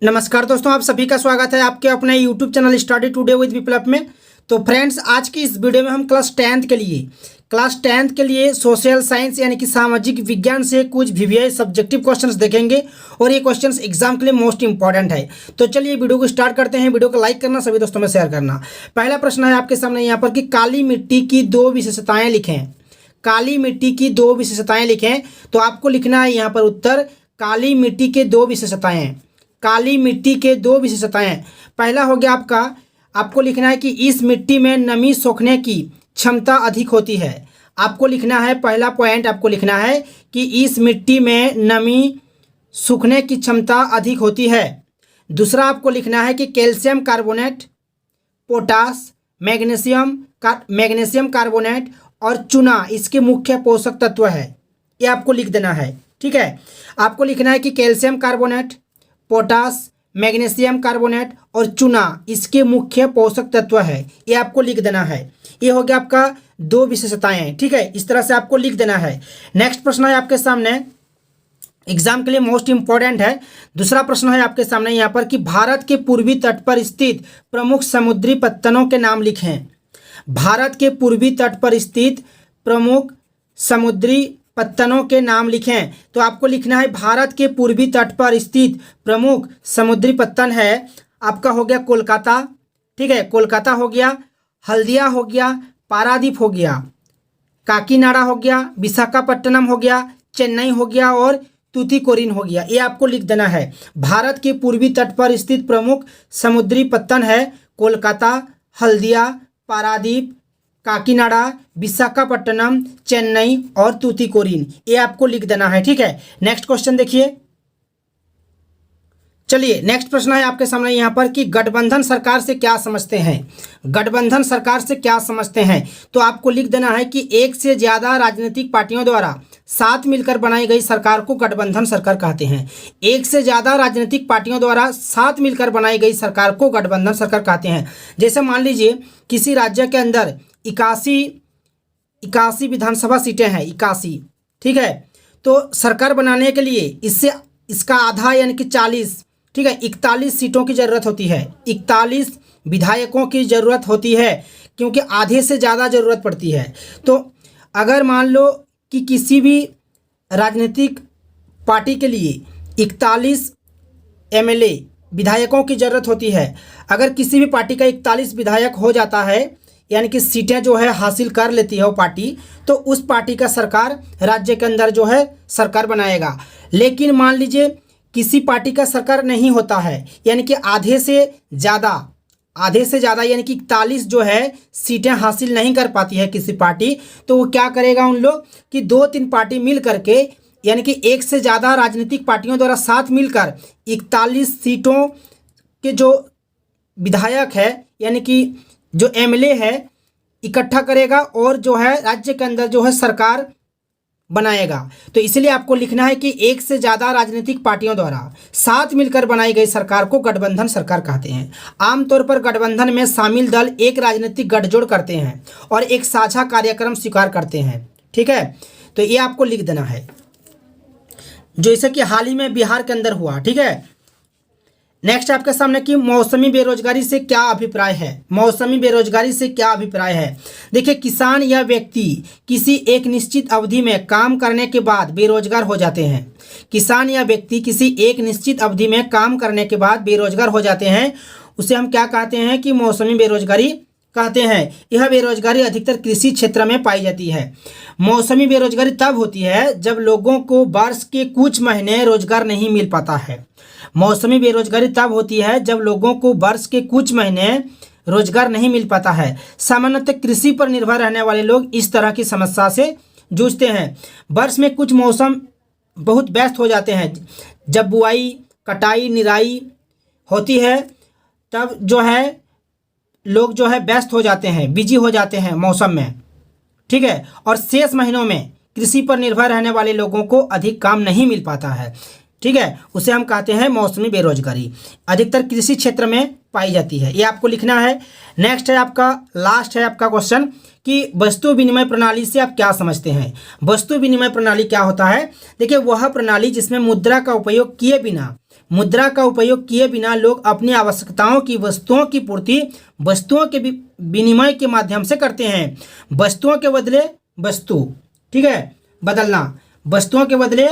नमस्कार दोस्तों, आप सभी का स्वागत है आपके अपने YouTube channel study today with Viplav में। तो फ्रेंड्स, आज की इस वीडियो में हम क्लास टेंथ के लिए सोशल साइंस यानी कि सामाजिक विज्ञान से कुछ VVI सब्जेक्टिव क्वेश्चंस देखेंगे और ये क्वेश्चंस एग्जाम के लिए मोस्ट इंपॉर्टेंट है। तो चलिए वीडियो को स्टार्ट करते हैं। वीडियो को लाइक करना, सभी दोस्तों में शेयर करना। पहला प्रश्न है आपके सामने यहाँ पर कि काली मिट्टी की दो विशेषताएँ लिखें। काली मिट्टी की दो विशेषताएँ लिखें। तो आपको लिखना है यहाँ पर उत्तर, काली मिट्टी के दो विशेषताएँ। काली मिट्टी के दो विशेषताएं। पहला हो गया आपको लिखना है कि इस मिट्टी में नमी सोखने की क्षमता अधिक होती है। आपको लिखना है, पहला पॉइंट आपको लिखना है कि इस मिट्टी में नमी सूखने की क्षमता अधिक होती है। दूसरा आपको लिखना है कि calcium carbonate, potash, magnesium carbonate और चूना इसके मुख्य पोषक तत्व है। ये आपको लिख देना है, ठीक है। आपको लिखना है कि calcium carbonate, potash, magnesium carbonate और चूना इसके मुख्य पोषक तत्व है। ये आपको लिख देना है। ये हो गया आपका दो विशेषताएं, ठीक है। इस तरह से आपको लिख देना है। नेक्स्ट प्रश्न है आपके सामने, एग्जाम के लिए मोस्ट इंपॉर्टेंट है। दूसरा प्रश्न है आपके सामने यहाँ पर कि भारत के पूर्वी तट पर स्थित प्रमुख समुद्री पत्तनों के नाम लिखें। भारत के पूर्वी तट पर स्थित प्रमुख समुद्री पत्तनों के नाम लिखें। तो आपको लिखना है भारत के पूर्वी तट पर स्थित प्रमुख समुद्री पत्तन है आपका हो गया कोलकाता, ठीक है। कोलकाता हो गया, हल्दिया हो गया, पारादीप हो गया, काकीनाडा हो गया, विशाखापट्टनम हो गया, चेन्नई हो गया और तूतीकोरिन हो गया। ये आपको लिख देना है। भारत के पूर्वी तट पर स्थित प्रमुख समुद्री पत्तन है कोलकाता, हल्दिया, पारादीप, काकीनाडा, विशाखापट्टनम, चेन्नई और तूतीकोरिन। ये आपको लिख देना है, ठीक है। नेक्स्ट क्वेश्चन देखिए। चलिए, नेक्स्ट प्रश्न है आपके सामने यहाँ पर कि गठबंधन सरकार से क्या समझते हैं। गठबंधन सरकार से क्या समझते हैं। तो आपको लिख देना है कि एक से ज़्यादा राजनीतिक पार्टियों द्वारा साथ मिलकर बनाई गई सरकार को गठबंधन सरकार कहते हैं। एक से ज़्यादा राजनीतिक पार्टियों द्वारा साथ मिलकर बनाई गई सरकार को गठबंधन सरकार कहते हैं। जैसे मान लीजिए किसी राज्य के अंदर 81 विधानसभा सीटें हैं, 81, ठीक है। तो सरकार बनाने के लिए इसका आधा यानी कि 40, ठीक है, 41 सीटों की ज़रूरत होती है। 41 विधायकों की ज़रूरत होती है, क्योंकि आधे से ज़्यादा ज़रूरत पड़ती है। तो अगर मान लो कि किसी भी राजनीतिक पार्टी के लिए 41 MLA विधायकों की ज़रूरत होती है। अगर किसी भी पार्टी का 41 विधायक हो जाता है, यानी कि सीटें जो है हासिल कर लेती है वो पार्टी, तो उस पार्टी का सरकार राज्य के अंदर जो है सरकार बनाएगा। लेकिन मान लीजिए किसी पार्टी का सरकार नहीं होता है, यानी कि आधे से ज़्यादा यानी कि 41 जो है सीटें हासिल नहीं कर पाती है किसी पार्टी, तो वो क्या करेगा उन लोग कि 2-3 पार्टी मिल करके, यानी कि एक से ज़्यादा राजनीतिक पार्टियों द्वारा साथ मिलकर 41 सीटों के जो विधायक है यानी कि जो MLA है इकट्ठा करेगा और जो है राज्य के अंदर जो है सरकार बनाएगा। तो इसलिए आपको लिखना है कि एक से ज़्यादा राजनीतिक पार्टियों द्वारा साथ मिलकर बनाई गई सरकार को गठबंधन सरकार कहते हैं। आमतौर पर गठबंधन में शामिल दल एक राजनीतिक गठजोड़ करते हैं और एक साझा कार्यक्रम स्वीकार करते हैं, ठीक है। तो ये आपको लिख देना है, जैसे कि हाल ही में बिहार के अंदर हुआ, ठीक है। नेक्स्ट आपके सामने कि मौसमी बेरोजगारी से क्या अभिप्राय है। मौसमी बेरोजगारी से क्या अभिप्राय है। देखिए, किसान या व्यक्ति किसी एक निश्चित अवधि में काम करने के बाद बेरोजगार हो जाते हैं। किसान या व्यक्ति किसी एक निश्चित अवधि में काम करने के बाद बेरोजगार हो जाते हैं, उसे हम क्या कहते हैं कि मौसमी बेरोजगारी कहते हैं। यह बेरोजगारी अधिकतर कृषि क्षेत्र में पाई जाती है। मौसमी बेरोजगारी तब होती है जब लोगों को वर्ष के कुछ महीने रोजगार नहीं मिल पाता है। मौसमी बेरोजगारी तब होती है जब लोगों को वर्ष के कुछ महीने रोजगार नहीं मिल पाता है। सामान्यतः कृषि पर निर्भर रहने वाले लोग इस तरह की समस्या से जूझते हैं। वर्ष में कुछ मौसम बहुत व्यस्त हो जाते हैं। जब बुआई, कटाई, निराई होती है तब जो है लोग जो है व्यस्त हो जाते हैं, बिजी हो जाते हैं मौसम में, ठीक है। और शेष महीनों में कृषि पर निर्भर रहने वाले लोगों को अधिक काम नहीं मिल पाता है, ठीक है। उसे हम कहते हैं मौसमी बेरोजगारी। अधिकतर कृषि क्षेत्र में पाई जाती है। ये आपको लिखना है। नेक्स्ट है आपका, लास्ट है आपका क्वेश्चन कि वस्तु विनिमय प्रणाली से आप क्या समझते हैं। वस्तु विनिमय प्रणाली क्या होता है। देखिए, वह प्रणाली जिसमें मुद्रा का उपयोग किए बिना मुद्रा का उपयोग किए बिना लोग अपनी आवश्यकताओं की वस्तुओं की पूर्ति वस्तुओं के विनिमय के माध्यम से करते हैं। वस्तुओं के बदले वस्तु, ठीक है, बदलना, वस्तुओं के बदले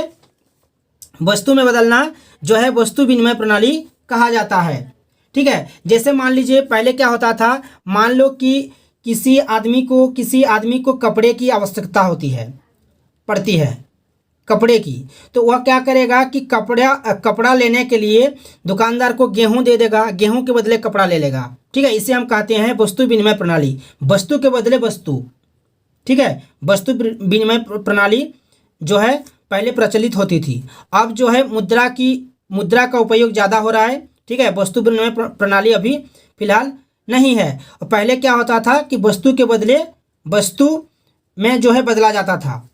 वस्तु में बदलना जो है वस्तु विनिमय प्रणाली कहा जाता है। ठीक है, जैसे मान लीजिए पहले क्या होता था, मान लो कि किसी आदमी को कपड़े की आवश्यकता पड़ती है कपड़े की, तो वह क्या करेगा कि कपड़ा लेने के लिए दुकानदार को गेहूं दे देगा, गेहूं के बदले कपड़ा ले लेगा। ठीक है, इसे हम कहते हैं वस्तु विनिमय प्रणाली, वस्तु के बदले वस्तु। ठीक है, वस्तु विनिमय प्रणाली जो है पहले प्रचलित होती थी। अब जो है मुद्रा का उपयोग ज़्यादा हो रहा है। ठीक है, वस्तु विनिमय प्रणाली अभी फिलहाल नहीं है। और पहले क्या होता था कि वस्तु के बदले वस्तु में जो है बदला जाता था,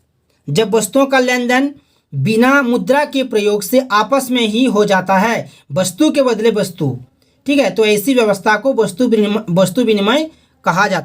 जब वस्तुओं का लेन देन बिना मुद्रा के प्रयोग से आपस में ही हो जाता है, वस्तु के बदले वस्तु। ठीक है, तो ऐसी व्यवस्था को वस्तु विनिमय कहा जाता है।